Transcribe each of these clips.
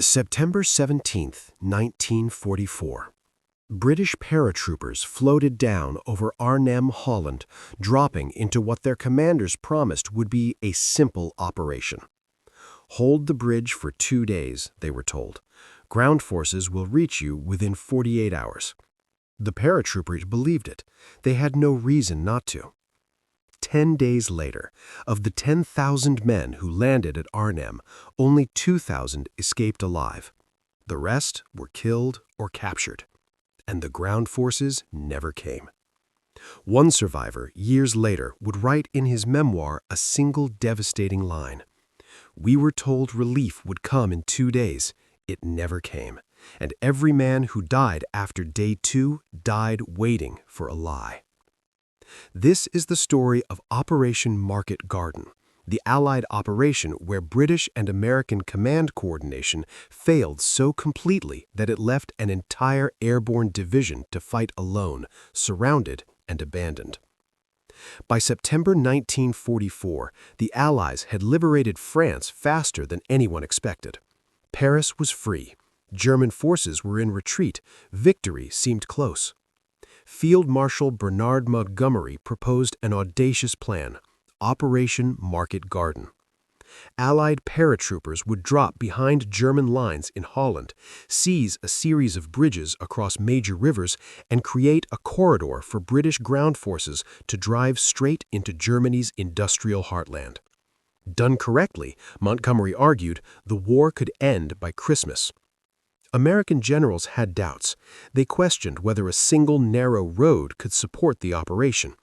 September 17, 1944. British paratroopers floated down over Arnhem, Holland, dropping into what their commanders promised would be a simple operation. Hold the bridge for 2 days, they were told. Ground forces will reach you within 48 hours. The paratroopers believed it. They had no reason not to. 10 days later, of the 10,000 men who landed at Arnhem, only 2,000 escaped alive. The rest were killed or captured, and the ground forces never came. One survivor, years later, would write in his memoir a single devastating line. "We were told relief would come in 2 days. It never came, and every man who died after day 2 died waiting for a lie." This is the story of Operation Market Garden, the Allied operation where British and American command coordination failed so completely that it left an entire airborne division to fight alone, surrounded and abandoned. By September 1944, the Allies had liberated France faster than anyone expected. Paris was free. German forces were in retreat. Victory seemed close. Field Marshal Montgomery proposed an audacious plan, Operation Market Garden. Allied paratroopers would drop behind German lines in Holland, seize a series of bridges across major rivers, and create a corridor for British ground forces to drive straight into Germany's industrial heartland. Done correctly, Montgomery argued, the war could end by Christmas. American generals had doubts. They questioned whether a single narrow road could support the operation.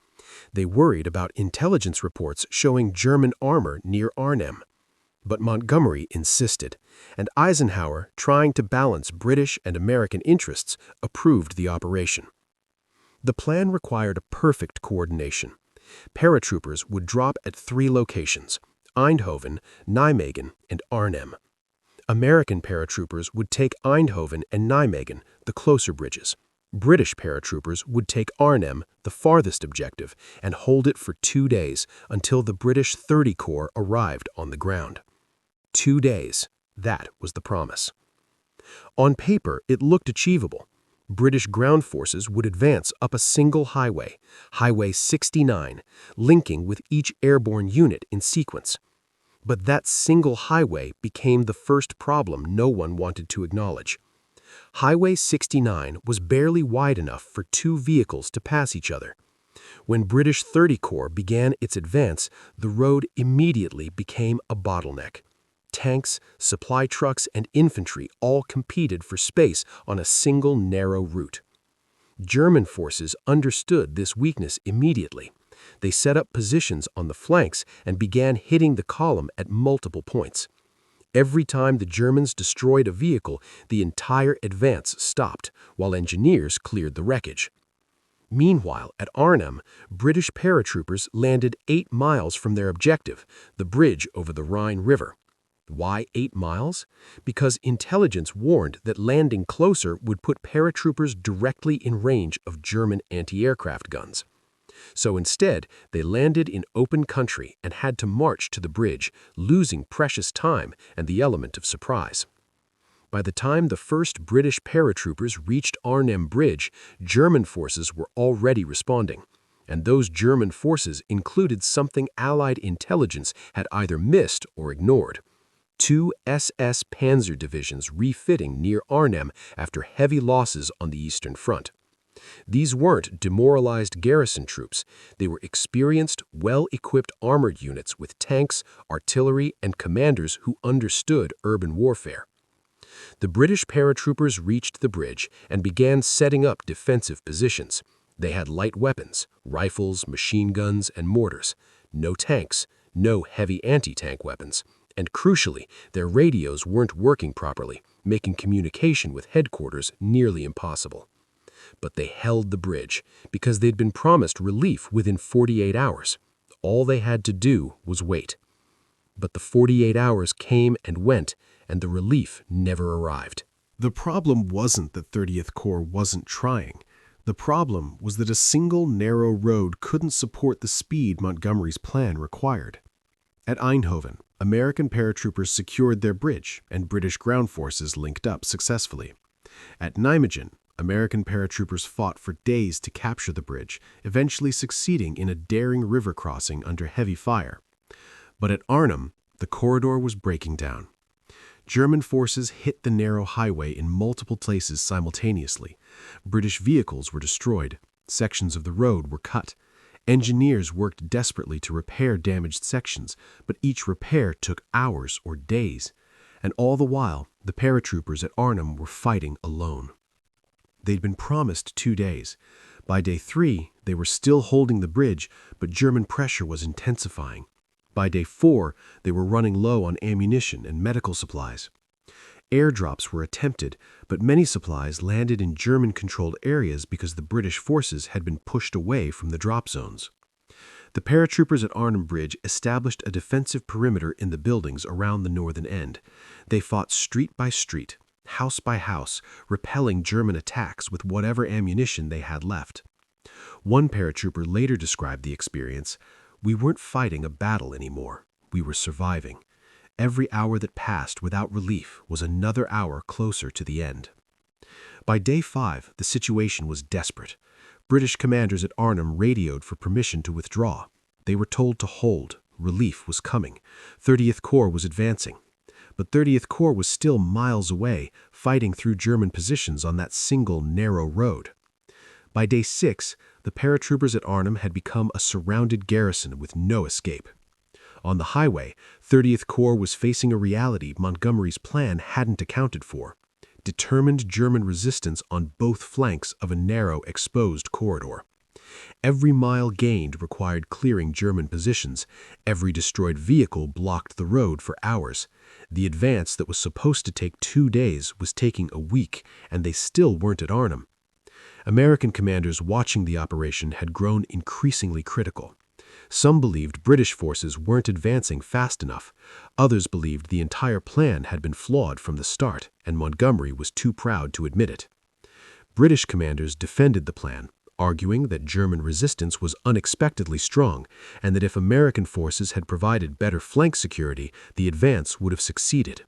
They worried about intelligence reports showing German armor near Arnhem. But Montgomery insisted, and Eisenhower, trying to balance British and American interests, approved the operation. The plan required a perfect coordination. Paratroopers would drop at 3 locations: Eindhoven, Nijmegen, and Arnhem. American paratroopers would take Eindhoven and Nijmegen, the closer bridges. British paratroopers would take Arnhem, the farthest objective, and hold it for 2 days until the British 30 Corps arrived on the ground. 2 days, that was the promise. On paper, it looked achievable. British ground forces would advance up a single highway, Highway 69, linking with each airborne unit in sequence. But that single highway became the first problem no one wanted to acknowledge. Highway 69 was barely wide enough for 2 vehicles to pass each other. When British 30 Corps began its advance, the road immediately became a bottleneck. Tanks, supply trucks, and infantry all competed for space on a single narrow route. German forces understood this weakness immediately. They set up positions on the flanks and began hitting the column at multiple points. Every time the Germans destroyed a vehicle, the entire advance stopped, while engineers cleared the wreckage. Meanwhile, at Arnhem, British paratroopers landed 8 miles from their objective, the bridge over the Rhine River. Why 8 miles? Because intelligence warned that landing closer would put paratroopers directly in range of German anti-aircraft guns. So instead, they landed in open country and had to march to the bridge, losing precious time and the element of surprise. By the time the first British paratroopers reached Arnhem Bridge, German forces were already responding. And those German forces included something Allied intelligence had either missed or ignored: 2 SS Panzer divisions refitting near Arnhem after heavy losses on the Eastern Front. These weren't demoralized garrison troops. They were experienced, well-equipped armored units with tanks, artillery, and commanders who understood urban warfare. The British paratroopers reached the bridge and began setting up defensive positions. They had light weapons, rifles, machine guns, and mortars. No tanks, no heavy anti-tank weapons. And crucially, their radios weren't working properly, making communication with headquarters nearly impossible. But they held the bridge because they'd been promised relief within 48 hours. All they had to do was wait. But the 48 hours came and went, and the relief never arrived. The problem wasn't that 30th Corps wasn't trying. The problem was that a single narrow road couldn't support the speed Montgomery's plan required. At Eindhoven, American paratroopers secured their bridge, and British ground forces linked up successfully. At Nijmegen, American paratroopers fought for days to capture the bridge, eventually succeeding in a daring river crossing under heavy fire. But at Arnhem, the corridor was breaking down. German forces hit the narrow highway in multiple places simultaneously. British vehicles were destroyed. Sections of the road were cut. Engineers worked desperately to repair damaged sections, but each repair took hours or days. And all the while, the paratroopers at Arnhem were fighting alone. They'd been promised 2 days. By day 3, they were still holding the bridge, but German pressure was intensifying. By day 4, they were running low on ammunition and medical supplies. Airdrops were attempted, but many supplies landed in German-controlled areas because the British forces had been pushed away from the drop zones. The paratroopers at Arnhem Bridge established a defensive perimeter in the buildings around the northern end. They fought street by street, house by house, repelling German attacks with whatever ammunition they had left. One paratrooper later described the experience: "We weren't fighting a battle anymore. We were surviving. Every hour that passed without relief was another hour closer to the end." By day 5, the situation was desperate. British commanders at Arnhem radioed for permission to withdraw. They were told to hold. Relief was coming. 30th Corps was advancing. But 30th Corps was still miles away, fighting through German positions on that single narrow road. By day 6, the paratroopers at Arnhem had become a surrounded garrison with no escape. On the highway, 30th Corps was facing a reality Montgomery's plan hadn't accounted for: determined German resistance on both flanks of a narrow, exposed corridor. Every mile gained required clearing German positions. Every destroyed vehicle blocked the road for hours. The advance that was supposed to take 2 days was taking a week, and they still weren't at Arnhem. American commanders watching the operation had grown increasingly critical. Some believed British forces weren't advancing fast enough. Others believed the entire plan had been flawed from the start, and Montgomery was too proud to admit it. British commanders defended the plan, arguing that German resistance was unexpectedly strong, and that if American forces had provided better flank security, the advance would have succeeded.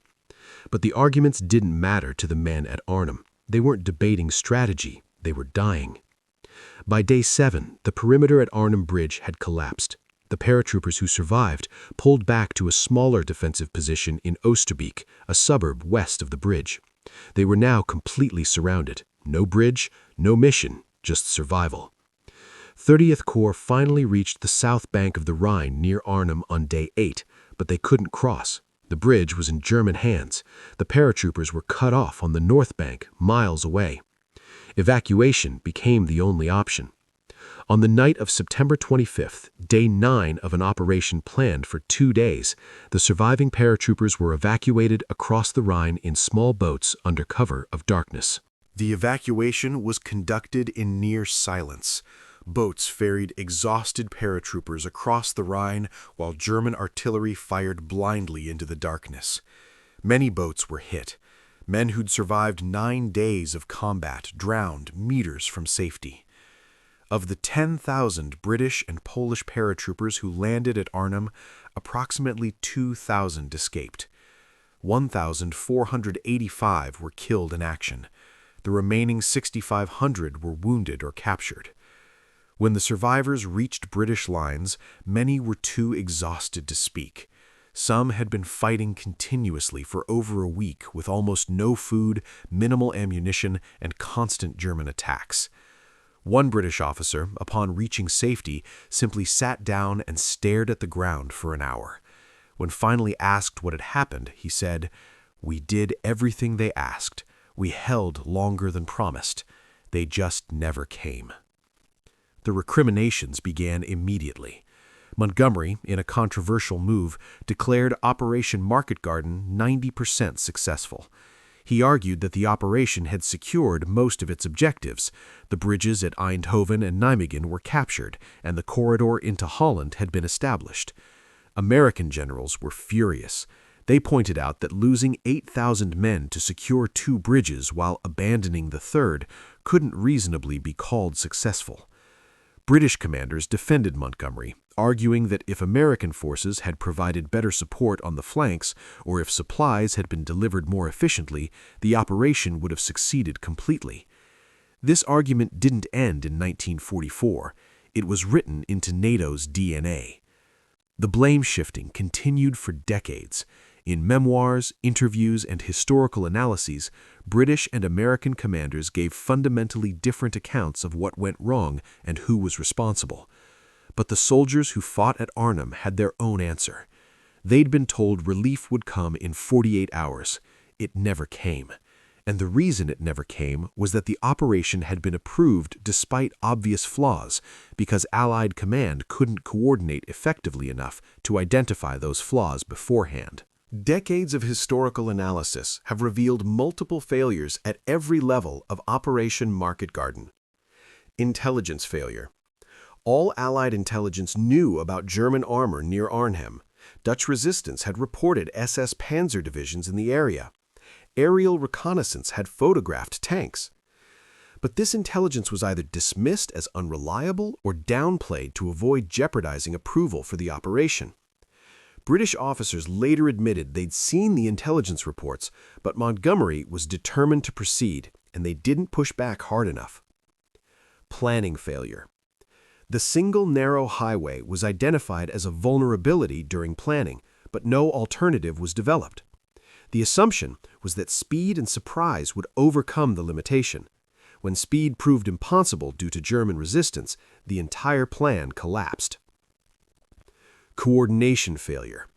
But the arguments didn't matter to the men at Arnhem. They weren't debating strategy, they were dying. By day 7, the perimeter at Arnhem Bridge had collapsed. The paratroopers who survived pulled back to a smaller defensive position in Oosterbeek, a suburb west of the bridge. They were now completely surrounded. No bridge, no mission, just survival. 30th Corps finally reached the south bank of the Rhine near Arnhem on day 8, but they couldn't cross. The bridge was in German hands. The paratroopers were cut off on the north bank, miles away. Evacuation became the only option. On the night of September 25th, day 9 of an operation planned for 2 days, the surviving paratroopers were evacuated across the Rhine in small boats under cover of darkness. The evacuation was conducted in near silence. Boats ferried exhausted paratroopers across the Rhine while German artillery fired blindly into the darkness. Many boats were hit. Men who'd survived 9 days of combat drowned meters from safety. Of the 10,000 British and Polish paratroopers who landed at Arnhem, approximately 2,000 escaped. 1,485 were killed in action. The remaining 6,500 were wounded or captured. When the survivors reached British lines, many were too exhausted to speak. Some had been fighting continuously for over a week with almost no food, minimal ammunition, and constant German attacks. One British officer, upon reaching safety, simply sat down and stared at the ground for an hour. When finally asked what had happened, he said, "We did everything they asked. We held longer than promised. They just never came." The recriminations began immediately. Montgomery, in a controversial move, declared Operation Market Garden 90% successful. He argued that the operation had secured most of its objectives. The bridges at Eindhoven and Nijmegen were captured, and the corridor into Holland had been established. American generals were furious. They pointed out that losing 8,000 men to secure 2 bridges while abandoning the third couldn't reasonably be called successful. British commanders defended Montgomery, arguing that if American forces had provided better support on the flanks or if supplies had been delivered more efficiently, the operation would have succeeded completely. This argument didn't end in 1944. It was written into NATO's DNA. The blame shifting continued for decades. In memoirs, interviews, and historical analyses, British and American commanders gave fundamentally different accounts of what went wrong and who was responsible. But the soldiers who fought at Arnhem had their own answer. They'd been told relief would come in 48 hours. It never came. And the reason it never came was that the operation had been approved despite obvious flaws, because Allied command couldn't coordinate effectively enough to identify those flaws beforehand. Decades of historical analysis have revealed multiple failures at every level of Operation Market Garden. Intelligence failure. All Allied intelligence knew about German armor near Arnhem. Dutch resistance had reported SS Panzer divisions in the area. Aerial reconnaissance had photographed tanks. But this intelligence was either dismissed as unreliable or downplayed to avoid jeopardizing approval for the operation. British officers later admitted they'd seen the intelligence reports, but Montgomery was determined to proceed, and they didn't push back hard enough. Planning failure. The single narrow highway was identified as a vulnerability during planning, but no alternative was developed. The assumption was that speed and surprise would overcome the limitation. When speed proved impossible due to German resistance, the entire plan collapsed. Coordination failure.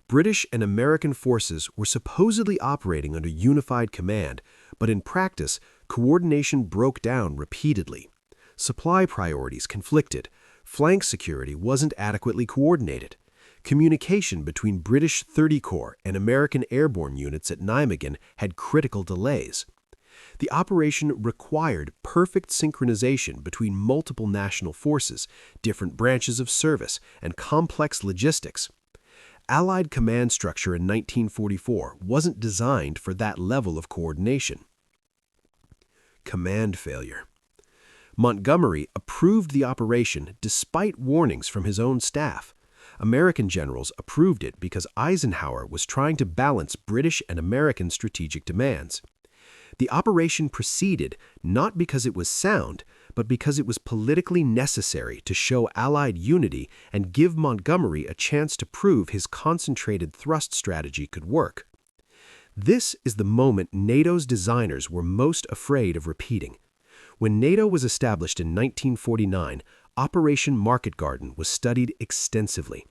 British and American forces were supposedly operating under unified command, but in practice, coordination broke down repeatedly. Supply priorities conflicted. Flank security wasn't adequately coordinated. Communication between British 30 Corps and American airborne units at Nijmegen had critical delays. The operation required perfect synchronization between multiple national forces, different branches of service, and complex logistics. Allied command structure in 1944 wasn't designed for that level of coordination. Command failure. Montgomery approved the operation despite warnings from his own staff. American generals approved it because Eisenhower was trying to balance British and American strategic demands. The operation proceeded not because it was sound, but because it was politically necessary to show Allied unity and give Montgomery a chance to prove his concentrated thrust strategy could work. This is the moment NATO's designers were most afraid of repeating. When NATO was established in 1949, Operation Market Garden was studied extensively.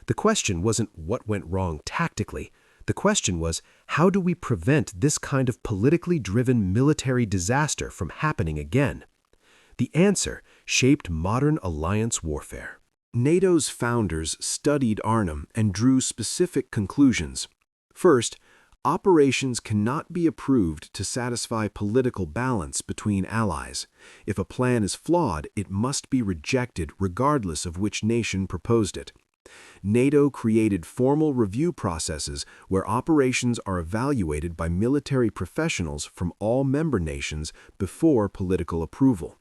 The question wasn't what went wrong tactically. The question was, how do we prevent this kind of politically driven military disaster from happening again? The answer shaped modern alliance warfare. NATO's founders studied Arnhem and drew specific conclusions. First, operations cannot be approved to satisfy political balance between allies. If a plan is flawed, it must be rejected regardless of which nation proposed it. NATO created formal review processes where operations are evaluated by military professionals from all member nations before political approval.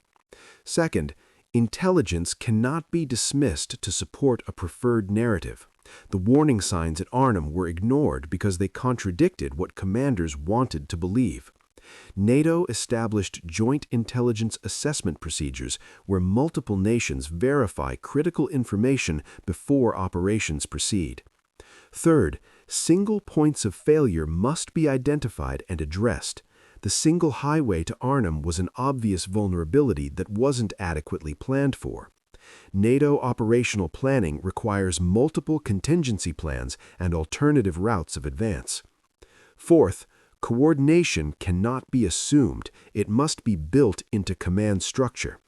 Second, intelligence cannot be dismissed to support a preferred narrative. The warning signs at Arnhem were ignored because they contradicted what commanders wanted to believe. NATO established joint intelligence assessment procedures where multiple nations verify critical information before operations proceed. Third, single points of failure must be identified and addressed. The single highway to Arnhem was an obvious vulnerability that wasn't adequately planned for. NATO operational planning requires multiple contingency plans and alternative routes of advance. Fourth, coordination cannot be assumed. It must be built into command structure.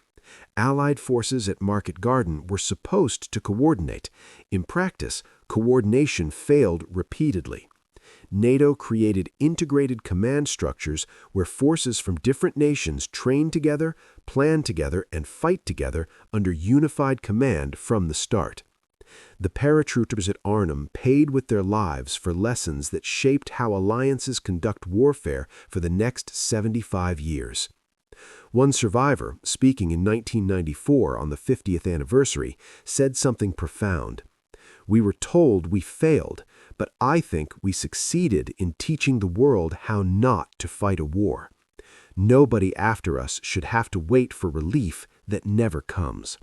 Allied forces at Market Garden were supposed to coordinate. In practice, coordination failed repeatedly. NATO created integrated command structures where forces from different nations train together, plan together, and fight together under unified command from the start. The paratroopers at Arnhem paid with their lives for lessons that shaped how alliances conduct warfare for the next 75 years. One survivor, speaking in 1994 on the 50th anniversary, said something profound. "We were told we failed, but I think we succeeded in teaching the world how not to fight a war. Nobody after us should have to wait for relief that never comes."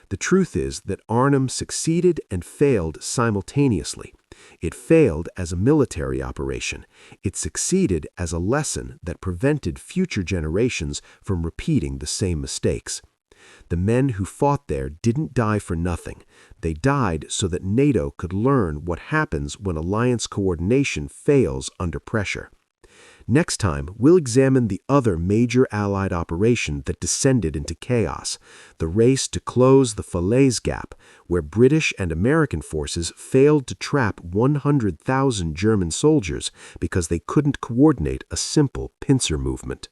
The truth is that Arnhem succeeded and failed simultaneously. It failed as a military operation. It succeeded as a lesson that prevented future generations from repeating the same mistakes. The men who fought there didn't die for nothing. They died so that NATO could learn what happens when alliance coordination fails under pressure. Next time, we'll examine the other major Allied operation that descended into chaos, the race to close the Falaise Gap, where British and American forces failed to trap 100,000 German soldiers because they couldn't coordinate a simple pincer movement.